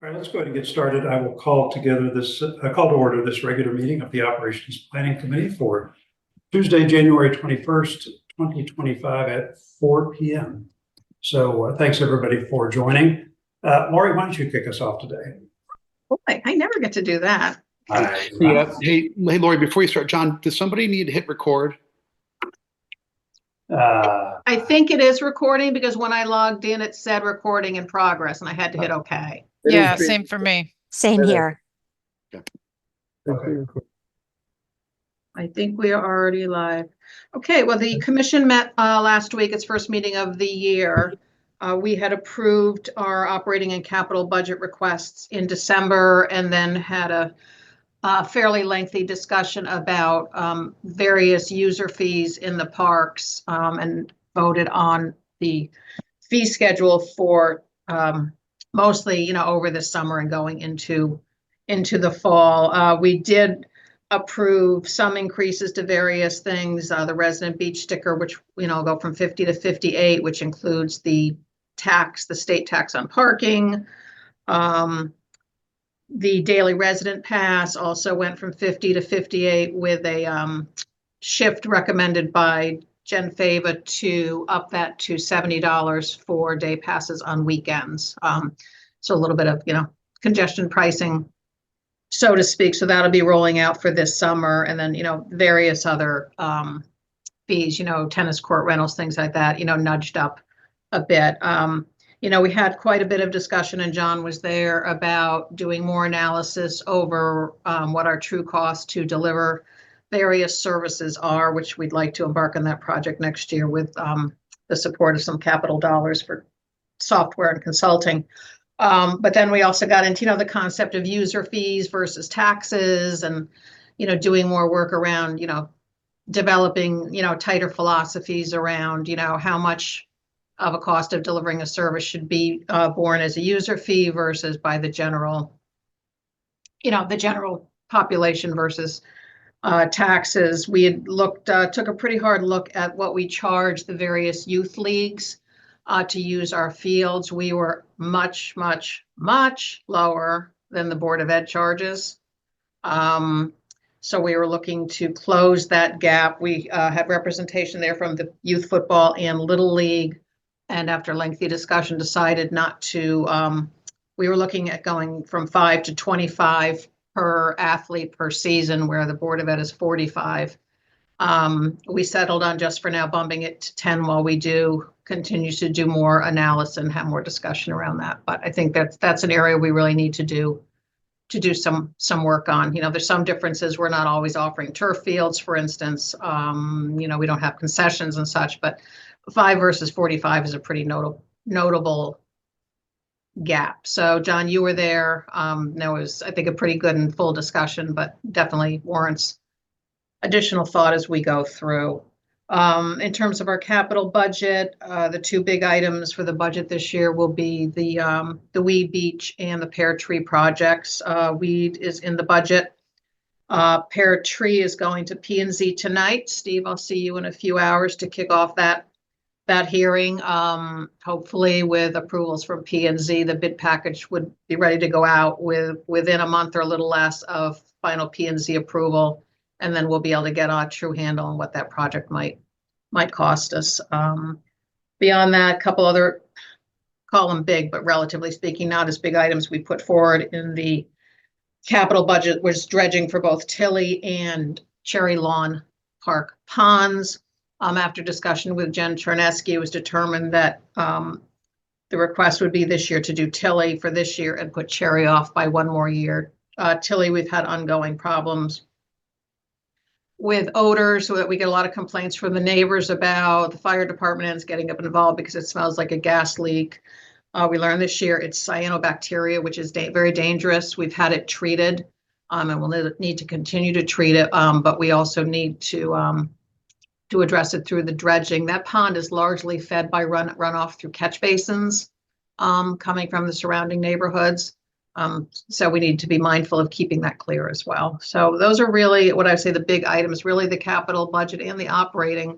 All right, let's go ahead and get started. I will call to order this regular meeting of the Operations Planning Committee for Tuesday, January 21st, 2025 at 4 p.m. So thanks everybody for joining. Lori, why don't you kick us off today? Boy, I never get to do that. Hey, Lori, before you start, John, does somebody need to hit record? I think it is recording because when I logged in, it said recording in progress and I had to hit OK. Yeah, same for me. Same here. Okay. I think we are already live. Okay, well, the commission met last week, its first meeting of the year. We had approved our operating and capital budget requests in December and then had a fairly lengthy discussion about various user fees in the parks and voted on the fee schedule for mostly, over the summer and going into the fall. We did approve some increases to various things. The resident beach sticker, which, go from 50 to 58, which includes the state tax on parking. The daily resident pass also went from 50 to 58 with a shift recommended by Jen Fava to up that to $70 for day passes on weekends. So a little bit of, congestion pricing, so to speak. So that'll be rolling out for this summer. And then, various other fees, tennis court rentals, things like that, nudged up a bit. We had quite a bit of discussion, and John was there, about doing more analysis over what our true costs to deliver various services are, which we'd like to embark on that project next year with the support of some capital dollars for software and consulting. But then we also got into, the concept of user fees versus taxes and, doing more work around, developing, tighter philosophies around, how much of a cost of delivering a service should be borne as a user fee versus by the general population versus taxes. We had took a pretty hard look at what we charge the various youth leagues to use our fields. We were much, much, much lower than the Board of Ed charges. So we were looking to close that gap. We had representation there from the youth football and Little League. And after lengthy discussion, decided not to, we were looking at going from 5 to 25 per athlete per season, where the Board of Ed is 45. We settled on, just for now, bumping it to 10 while we continue to do more analysis and have more discussion around that. But I think that's an area we really need to do some work on. There's some differences. We're not always offering turf fields, for instance. We don't have concessions and such, but 5 versus 45 is a pretty notable gap. So, John, you were there. There was, I think, a pretty good and full discussion, but definitely warrants additional thought as we go through. In terms of our capital budget, the two big items for the budget this year will be the Weed Beach and the Pear Tree projects. Weed is in the budget. Pear Tree is going to P&Z tonight. Steve, I'll see you in a few hours to kick off that hearing. Hopefully with approvals from P&Z, the bid package would be ready to go out within a month or a little less of final P&Z approval. And then we'll be able to get a true handle on what that project might cost us. Beyond that, a couple other, call them big, but relatively speaking, not as big items we put forward in the capital budget was dredging for both Tilly and Cherry Lawn Park ponds. After discussion with Jen Chernesky, it was determined that the request would be this year to do Tilly for this year and put Cherry off by one more year. Tilly, we've had ongoing problems with odor, so that we get a lot of complaints from the neighbors about. The fire department is getting up involved because it smells like a gas leak. We learned this year it's cyanobacteria, which is very dangerous. We've had it treated, and we'll need to continue to treat it, but we also need to address it through the dredging. That pond is largely fed by runoff through catch basins coming from the surrounding neighborhoods. So we need to be mindful of keeping that clear as well. So those are really what I say the big items. Really, the capital budget and the operating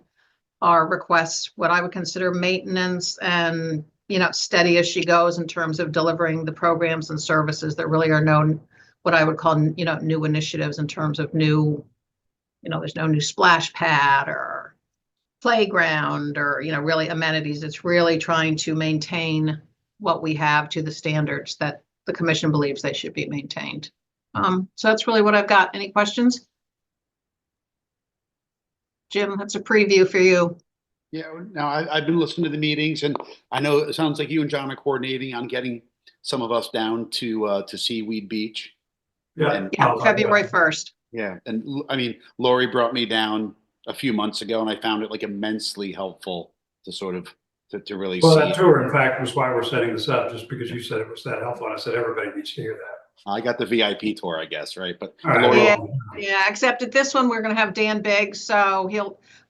are requests, what I would consider maintenance and steady as she goes in terms of delivering the programs and services. There really are no, what I would call, new initiatives in terms of new, there's no new splash pad or playground or, really amenities. It's really trying to maintain what we have to the standards that the commission believes they should be maintained. So that's really what I've got. Any questions? Jim, that's a preview for you. Yeah, now I've been listening to the meetings, and I know it sounds like you and John are coordinating on getting some of us down to Seaweed Beach. Yeah. Yeah, February 1st. Yeah, and I mean, Lori brought me down a few months ago, and I found it like immensely helpful to sort of to really Well, see. that tour, in fact, was why we're setting this up, just because you said it was that helpful. And I said, everybody needs to hear that. I got the VIP tour, I guess, right? But All right, Lori, well, Yeah, except at this one, we're going to have Dan Biggs. So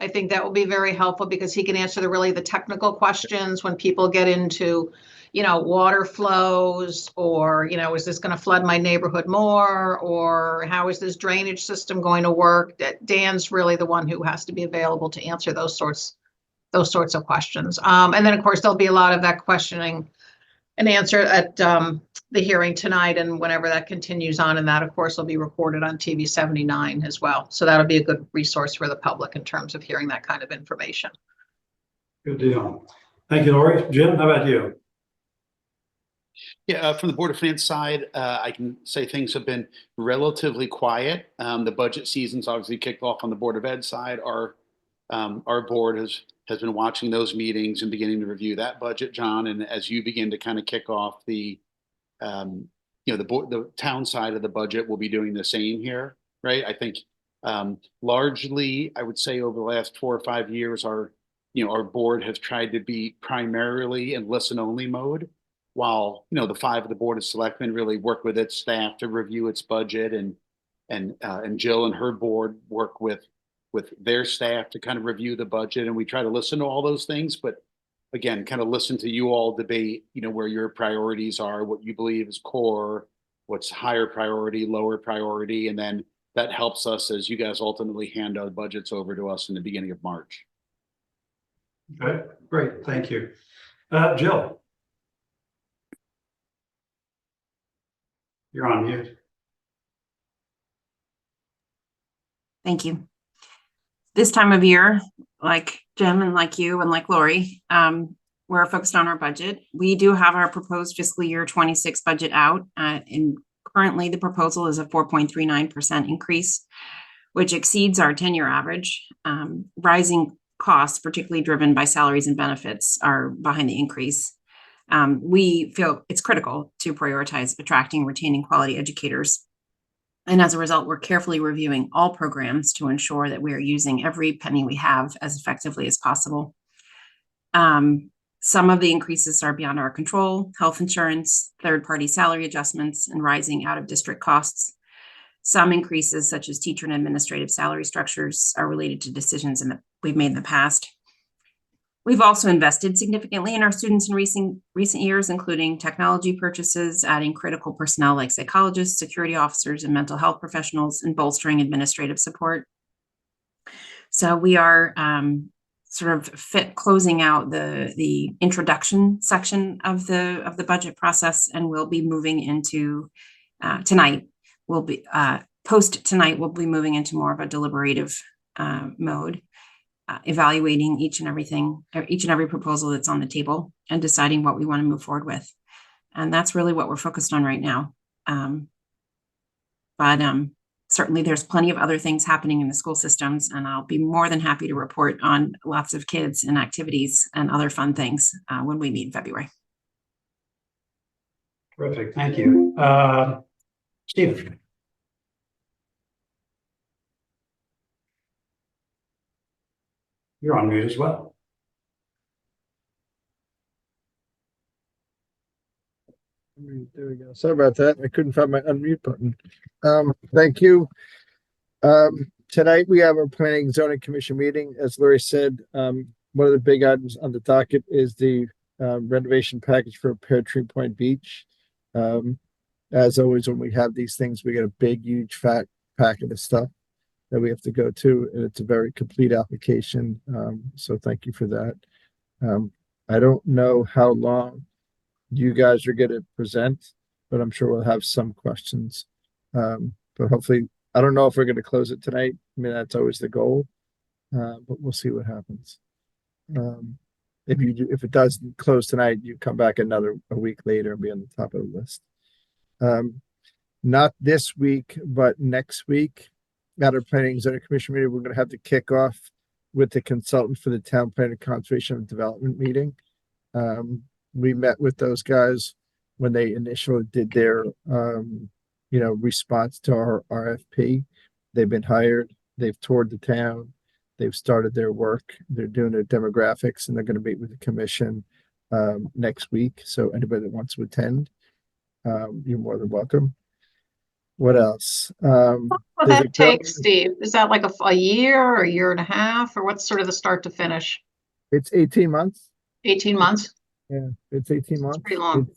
I think that will be very helpful because he can answer the technical questions when people get into, water flows or, is this going to flood my neighborhood more? Or how is this drainage system going to work? Dan's really the one who has to be available to answer those sorts of questions. And then, of course, there'll be a lot of that questioning and answer at the hearing tonight and whenever that continues on. And that, of course, will be recorded on TV 79 as well. So that'll be a good resource for the public in terms of hearing that kind of information. good deal. Thank you, Lori. Jim, how about you? yeah, from the Board of Finance side, I can say things have been relatively quiet. The budget season's obviously kicked off on the Board of Ed side. Our board has been watching those meetings and beginning to review that budget, John. And as you begin to kind of kick off the the town side of the budget, will be doing the same here, right? I think largely, I would say over the last 4 or 5 years, our board has tried to be primarily in listen only mode, while the 5 of the Board of Selectmen really work with its staff to review its budget, and Jill and her board work with their staff to kind of review the budget, and we try to listen to all those things, but again, kind of listen to you all debate, where your priorities are, what you believe is core, what's higher priority, lower priority, and then that helps us as you guys ultimately hand our budgets over to us in the beginning of March. Okay, great. Thank you. Jill. You're on mute. Thank you. This time of year, like Jim and like you and like Lori, we're focused on our budget. We do have our proposed fiscal year 26 budget out, and currently the proposal is a 4.39% increase, which exceeds our 10-year average. Rising costs, particularly driven by salaries and benefits, are behind the increase. We feel it's critical to prioritize attracting and retaining quality educators. And as a result, we're carefully reviewing all programs to ensure that we are using every penny we have as effectively as possible. Some of the increases are beyond our control: health insurance, third-party salary adjustments, and rising out-of-district costs. Some increases, such as teacher and administrative salary structures, are related to decisions we've made in the past. We've also invested significantly in our students in recent years, including technology purchases, adding critical personnel like psychologists, security officers, and mental health professionals, and bolstering administrative support. So we are closing out the introduction section of the budget process, and we'll be moving into tonight. Post tonight, we'll be moving into more of a deliberative mode. Evaluating each and every proposal that's on the table and deciding what we want to move forward with. And that's really what we're focused on right now. But certainly there's plenty of other things happening in the school systems, and I'll be more than happy to report on lots of kids and activities and other fun things when we meet in February. Terrific. Thank you. Steve. You're on mute as well. There we go. Sorry about that. I couldn't find my unmute button. Thank you. Tonight we have our Planning and Zoning Commission meeting. As Lori said, one of the big items on the docket is the renovation package for Pear Tree Point Beach. As always, when we have these things, we get a big, huge, fat packet of stuff that we have to go to, and it's a very complete application. So thank you for that. I don't know how long you guys are gonna present, but I'm sure we'll have some questions. But hopefully, I don't know if we're gonna close it tonight. I mean, that's always the goal. But we'll see what happens. If it does close tonight, you come back a week later and be on the top of the list. Not this week, but next week, at our planning and zoning commission meeting, we're gonna have to kick off with the consultant for the town plan and conservation and development meeting. We met with those guys when they initially did their, response to our RFP. They've been hired, they've toured the town, they've started their work, they're doing their demographics, and they're gonna meet with the commission next week. So anybody that wants to attend, you're more than welcome. What else? What will There's a that take, bill- Steve? Is that like a year or a year and a half, or what's sort of the start to finish? It's 18 months. 18 months? Yeah, it's 18 months. pretty long.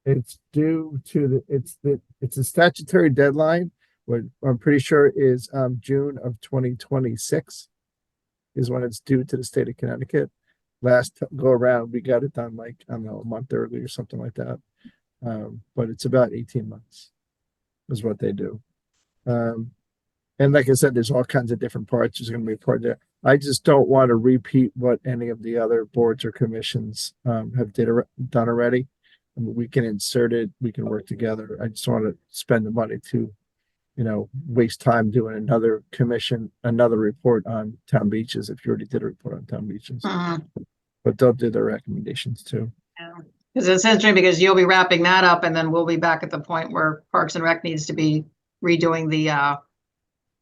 It's due to it's a statutory deadline, what I'm pretty sure is June of 2026 is when it's due to the state of Connecticut. Last go around, we got it done like, I don't know, a month early or something like that. But it's about 18 months is what they do. And like I said, there's all kinds of different parts. There's going to be a part there. I just don't want to repeat what any of the other boards or commissions have done already. I mean, we can insert it. We can work together. I just want to spend the money to, waste time doing another commission, another report on town beaches. If you already did a report on town beaches, but they'll do their recommendations too. Because it's interesting because you'll be wrapping that up and then we'll be back at the point where Parks and Rec needs to be redoing the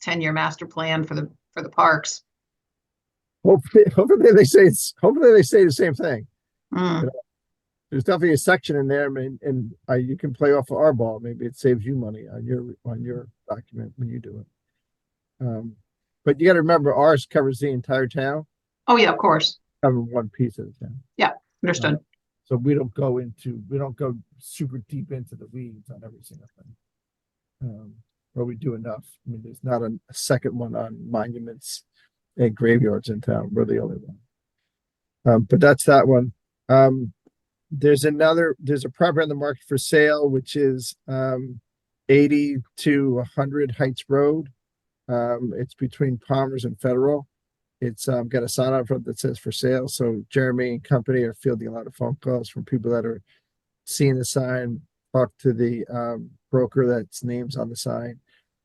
10-year master plan for the parks. Hopefully they say the same thing. Mm. There's definitely a section in there, and you can play off of our ball. Maybe it saves you money on your document when you do it. But you got to remember, ours covers the entire town, Oh, yeah, of course. covering one piece of the town. Understood. So we don't go super deep into the weeds on every single thing. But we do enough. I mean, there's not a second one on monuments and graveyards in town. We're the only one. But that's that one. There's a property on the market for sale, which is 80 to 100 Heights Road. It's between Palmer's and Federal. It's got a sign out front that says for sale. So Jeremy and company are fielding a lot of phone calls from people that are seeing the sign, talk to the broker that's names on the sign,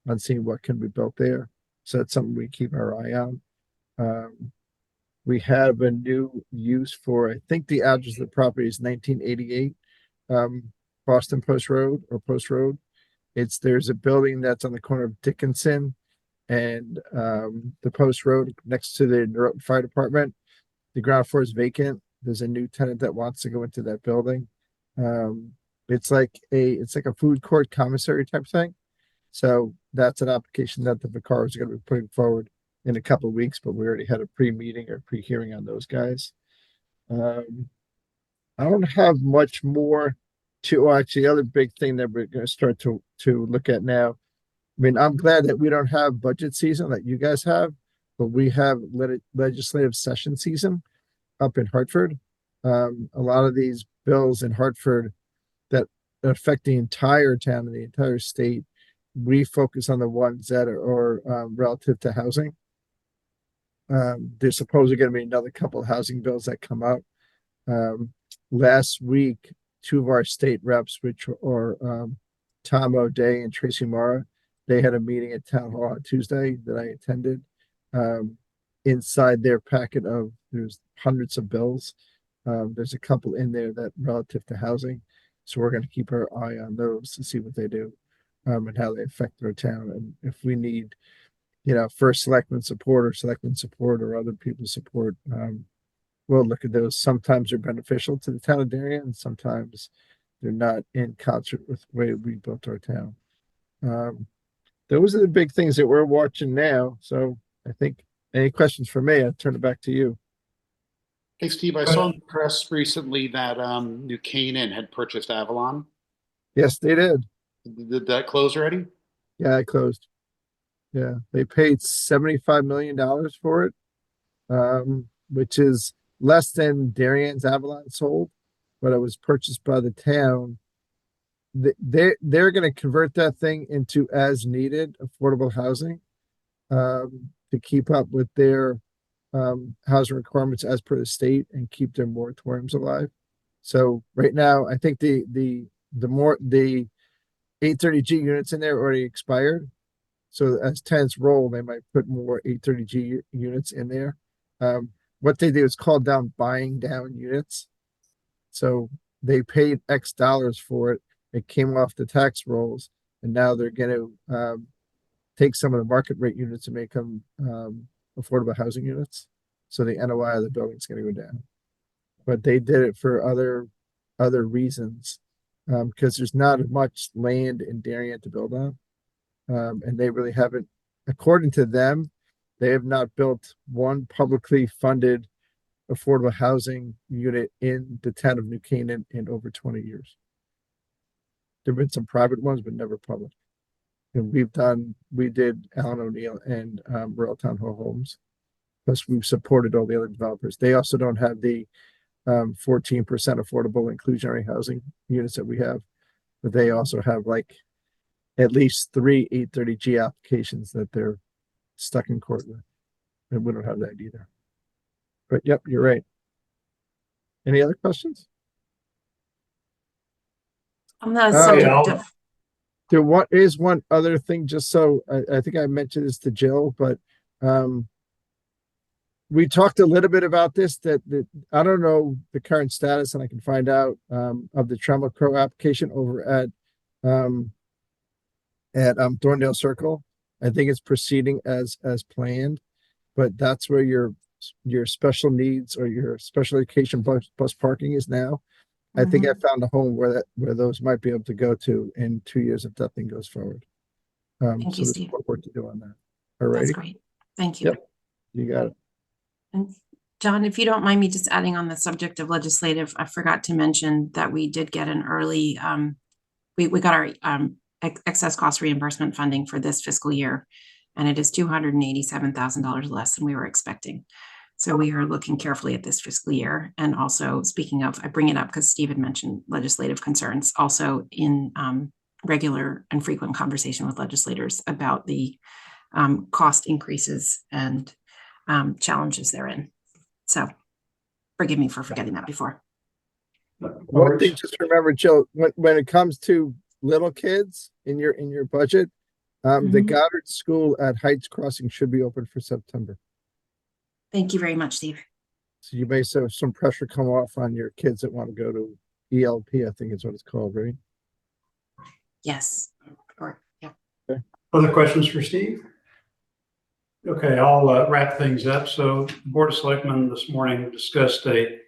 on seeing what can be built there. So that's something we keep our eye on. We have a new use for, I think the address of the property is 1988 Boston Post Road or Post Road. There's a building that's on the corner of Dickinson and the Post Road next to the fire department. The ground floor is vacant. There's a new tenant that wants to go into that building. It's like a food court commissary type thing. So that's an application that the Vicar is going to be putting forward in a couple of weeks, but we already had a pre-meeting or pre-hearing on those guys. I don't have much more actually, the other big thing that we're going to start to look at now. I mean, I'm glad that we don't have budget season like you guys have, but we have legislative session season up in Hartford. A lot of these bills in Hartford that affect the entire town and the entire state, we focus on the ones that are relative to housing. There's supposedly going to be another couple of housing bills that come up. Last week, two of our state reps, which are Tom O'Day and Tracy Mara, they had a meeting at Town Hall on Tuesday that I attended. Inside their packet there's hundreds of bills. There's a couple in there that relative to housing. So we're going to keep our eye on those to see what they do and how they affect our town. And if we need first selectman support or other people's support. We'll look at those. Sometimes they're beneficial to the town of Darien, and sometimes they're not in concert with the way we built our town. Those are the big things that we're watching now. So I think any questions for me, I'll turn it back to you. Hey, Steve, I saw in the press recently that New Canaan had purchased Avalon. Yes, they did. Did that close already? Yeah, it closed. Yeah, they paid $75 million for it, which is less than Darien's Avalon sold, but it was purchased by the town. They're going to convert that thing into as needed affordable housing to keep up with their housing requirements as per the state and keep their moratoriums alive. So right now, I think the 830G units in there already expired. So as tenants roll, they might put more 830G units in there. What they do is called down buying down units. So they paid X dollars for it. It came off the tax rolls, and now they're going to take some of the market rate units and make them affordable housing units. So the NOI of the building is going to go down. But they did it for other reasons because there's not much land in Darien to build on. And they really haven't, according to them, they have not built one publicly funded affordable housing unit in the town of New Canaan in over 20 years. There have been some private ones, but never public. And we did Allen O'Neill and Royal Town Hall Homes. Plus we've supported all the other developers. They also don't have the 14% affordable inclusionary housing units that we have, but they also have like at least 3 830G applications that they're stuck in court with. And we don't have that either. But yep, you're right. Any other questions? On the Oh, subject yeah. of, There is one other thing, just so I think I mentioned this to Jill, but we talked a little bit about this, that I don't know the current status, and I can find out of the Trammell Crow application over at Thorndale Circle. I think it's proceeding as planned, but that's where your special needs or your special education bus parking is now. I think I found a home where those might be able to go to in 2 years if that thing goes forward. Thank you, So there's Steve. more work to do on that. All That's right, great. Thank you. Yep. You got it. And John, if you don't mind me just adding on the subject of legislative, I forgot to mention that we did get an early, we got our excess cost reimbursement funding for this fiscal year, and it is $287,000 less than we were expecting. So we are looking carefully at this fiscal year. And also, speaking of, I bring it up because Steve had mentioned legislative concerns, also in regular and frequent conversation with legislators about the cost increases and challenges therein. So forgive me for forgetting that before. One thing, just remember, Jill, when it comes to little kids in your budget, the Goddard School at Heights Crossing should be open for September. Thank you very much, Steve. So you may have some pressure come off on your kids that want to go to ELP, I think is what it's called, right? Yes. Or, yeah. Other questions for Steve? Okay, I'll wrap things up. So the Board of Selectmen this morning discussed a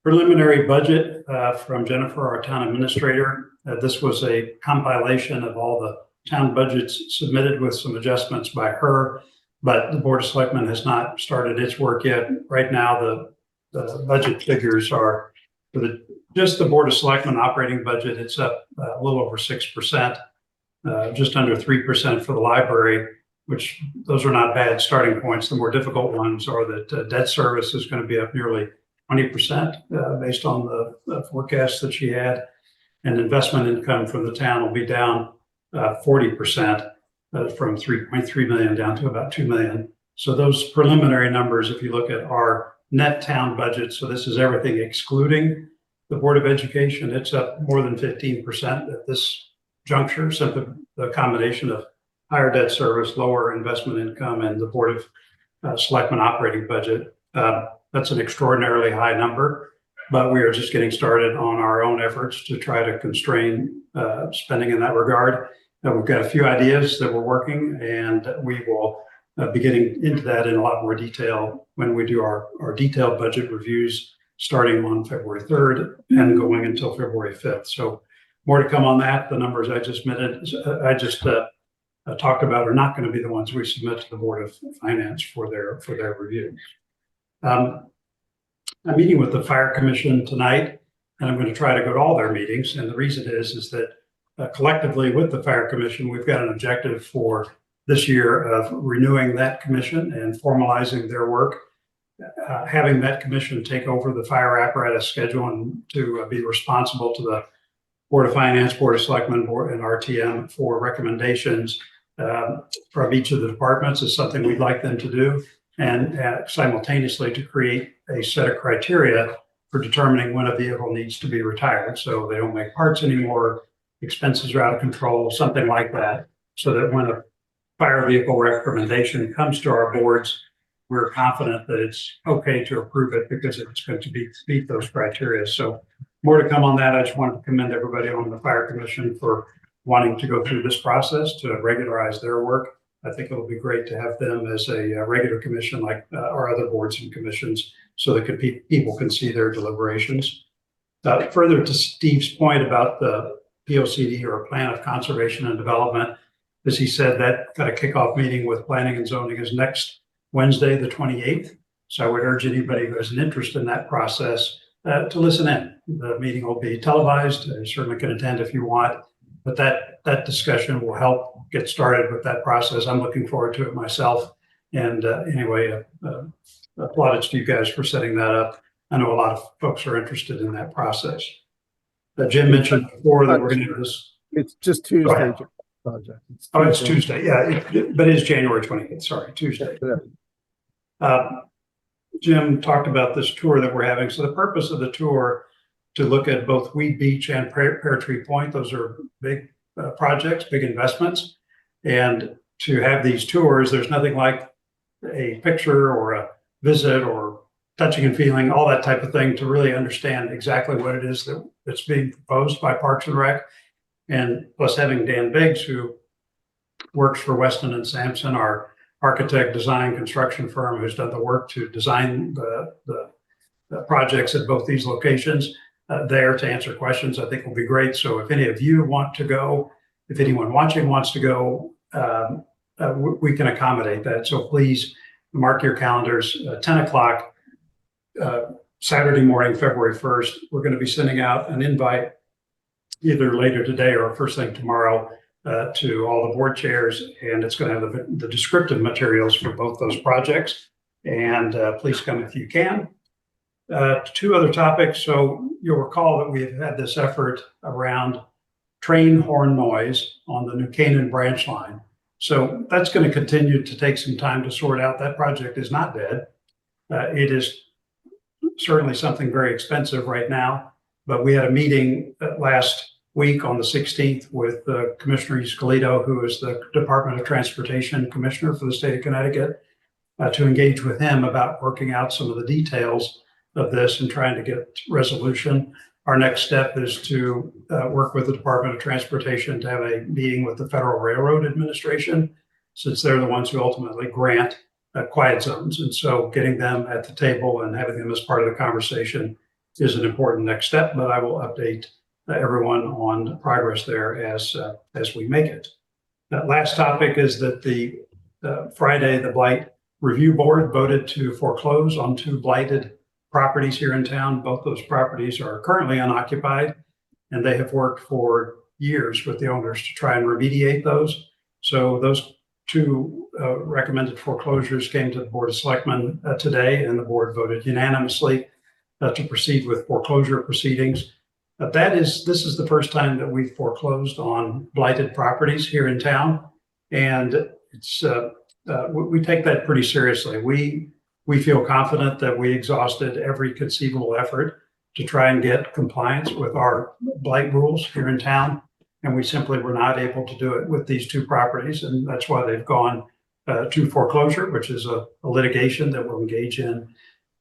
preliminary budget from Jennifer, our town administrator. This was a compilation of all the town budgets submitted with some adjustments by her, but the Board of Selectmen has not started its work yet. Right now, the budget figures are for just the Board of Selectmen operating budget. It's up a little over 6%, just under 3% for the library, which those are not bad starting points. The more difficult ones are that debt service is going to be up nearly 20% based on the forecast that she had. And investment income from the town will be down 40% from 3.3 million down to about 2 million. So those preliminary numbers, if you look at our net town budget, so this is everything excluding the Board of Education, it's up more than 15% at this juncture, simply the combination of higher debt service, lower investment income, and the Board of Selectmen operating budget. That's an extraordinarily high number, but we are just getting started on our own efforts to try to constrain spending in that regard. We've got a few ideas that we're working, and we will be getting into that in a lot more detail when we do our detailed budget reviews starting on February 3rd and going until February 5th. So more to come on that. The numbers I just talked about are not going to be the ones we submit to the Board of Finance for their review. I'm meeting with the Fire Commission tonight, and I'm going to try to go to all their meetings. And the reason is that collectively with the Fire Commission, we've got an objective for this year of renewing that commission and formalizing their work. having that commission take over the fire apparatus schedule and to be responsible to the Board of Finance, Board of Selectmen, Board, and RTM for recommendations from each of the departments is something we'd like them to do, and simultaneously to create a set of criteria for determining when a vehicle needs to be retired. So they don't make parts anymore, expenses are out of control, something like that. So that when a fire vehicle recommendation comes to our boards, we're confident that it's okay to approve it because it's going to meet those criteria. So more to come on that. I just wanted to commend everybody on the Fire Commission for wanting to go through this process to regularize their work. I think it'll be great to have them as a regular commission like our other boards and commissions so that people can see their deliberations. Further to Steve's point about the POCD, or a plan of conservation and development, as he said, that kind of kickoff meeting with planning and zoning is next Wednesday, the 28th. So I would urge anybody who has an interest in that process to listen in. The meeting will be televised. You certainly can attend if you want, but that discussion will help get started with that process. I'm looking forward to it myself. And anyway, plaudits to you guys for setting that up. I know a lot of folks are interested in that process. Jim mentioned before that we're going to do this. It's just Tuesday. Project. It's Tuesday. Yeah, but it is January 28th. Sorry, Tuesday. Jim talked about this tour that we're having. So the purpose of the tour to look at both Weed Beach and Pear Tree Point. Those are big projects, big investments. And to have these tours, there's nothing like a picture or a visit or touching and feeling, all that type of thing to really understand exactly what it is that's being proposed by Parks and Rec. And plus having Dan Biggs, who works for Weston and Sampson, our architect, design, construction firm, who's done the work to design the projects at both these locations, there to answer questions, I think will be great. So if any of you want to go, if anyone watching wants to go, we can accommodate that. So please mark your calendars, 10 o'clock, Saturday morning, February 1st. We're going to be sending out an invite either later today or first thing tomorrow to all the board chairs, and it's going to have the descriptive materials for both those projects. And please come if you can. Two other topics. So you'll recall that we've had this effort around train horn noise on the New Canaan branch line. So that's going to continue to take some time to sort out. That project is not dead. It is certainly something very expensive right now. But we had a meeting last week on the 16th with Commissioner Escalito, who is the Department of Transportation Commissioner for the state of Connecticut, to engage with him about working out some of the details of this and trying to get resolution. Our next step is to work with the Department of Transportation to have a meeting with the Federal Railroad Administration, since they're the ones who ultimately grant quiet zones. And so getting them at the table and having them as part of the conversation is an important next step, but I will update everyone on progress there as we make it. That last topic is that the Friday, the Blight Review Board voted to foreclose on 2 blighted properties here in town. Both those properties are currently unoccupied, and they have worked for years with the owners to try and remediate those. So those 2 recommended foreclosures came to the Board of Selectmen today, and the board voted unanimously to proceed with foreclosure proceedings. This is the first time that we've foreclosed on blighted properties here in town, and it's we take that pretty seriously. We feel confident that we exhausted every conceivable effort to try and get compliance with our blight rules here in town, and we simply were not able to do it with these 2 properties, and that's why they've gone to foreclosure, which is a litigation that we'll engage in.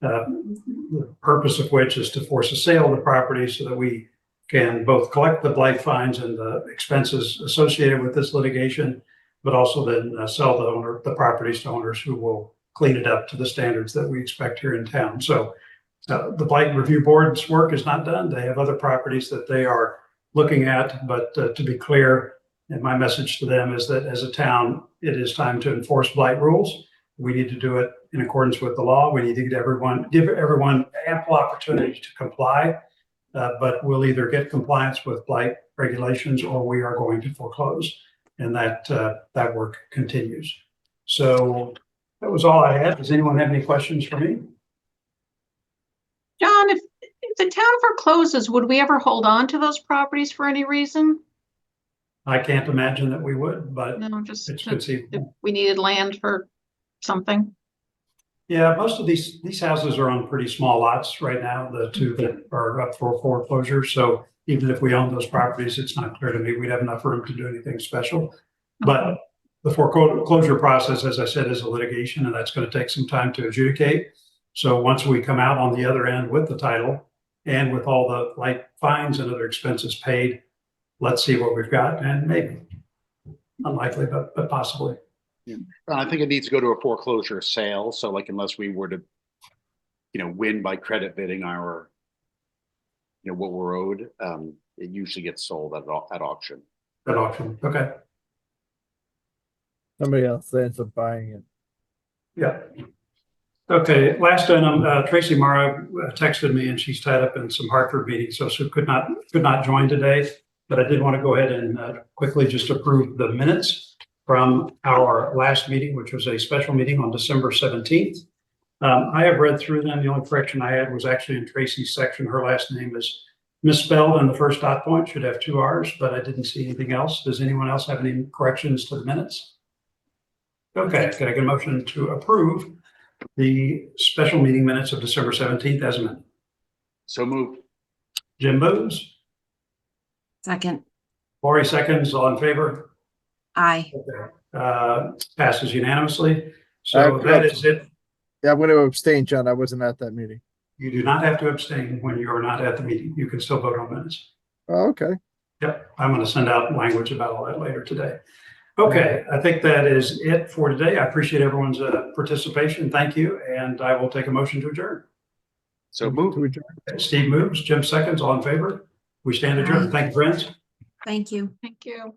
The purpose of which is to force a sale of the property so that we can both collect the blight fines and the expenses associated with this litigation, but also then sell the properties to owners who will clean it up to the standards that we expect here in town. So the Blight Review Board's work is not done. They have other properties that they are looking at, but to be clear, and my message to them is that as a town, it is time to enforce blight rules. We need to do it in accordance with the law. We need to give everyone ample opportunity to comply, but we'll either get compliance with blight regulations or we are going to foreclose, and that work continues. So that was all I had. Does anyone have any questions for me? John, if the town forecloses, would we ever hold on to those properties for any reason? I can't imagine that we would, but No, just it's if conceivable. we needed land for something. Yeah, most of these houses are on pretty small lots right now, the two that are up for foreclosure. So even if we own those properties, it's not clear to me we'd have enough room to do anything special. But the foreclosure process, as I said, is a litigation, and that's going to take some time to adjudicate. So once we come out on the other end with the title and with all the like fines and other expenses paid, let's see what we've got, and maybe unlikely, but possibly. I think it needs to go to a foreclosure sale. So like, unless we were to, win by credit bidding our, what we're owed, it usually gets sold at auction. At auction. Okay. Somebody else ends up buying it. Yeah. Okay, last item, Tracy Mara texted me and she's tied up in some Hartford meetings, so she could not join today. But I did want to go ahead and quickly just approve the minutes from our last meeting, which was a special meeting on December 17th. I have read through them. The only correction I had was actually in Tracy's section. Her last name is misspelled and the first dot point should have 2 R's, but I didn't see anything else. Does anyone else have any corrections to the minutes? Okay, can I get a motion to approve the special meeting minutes of December 17th as amended? So moved. Jim moves. Second, Lori seconds. All in favor? aye. Okay. Passes unanimously. I So have that is it. Yeah, I'm going to abstain, John. I wasn't at that meeting. You do not have to abstain when you are not at the meeting. You can still vote on minutes. Oh, okay. Yep, I'm going to send out language about all that later today. Okay, I think that is it for today. I appreciate everyone's participation. Thank you. And I will take a motion to adjourn. So moved. To adjourn. Steve moves, Jim seconds. All in favor? We stand adjourned. Thank you, friends. Thank you. Thank you.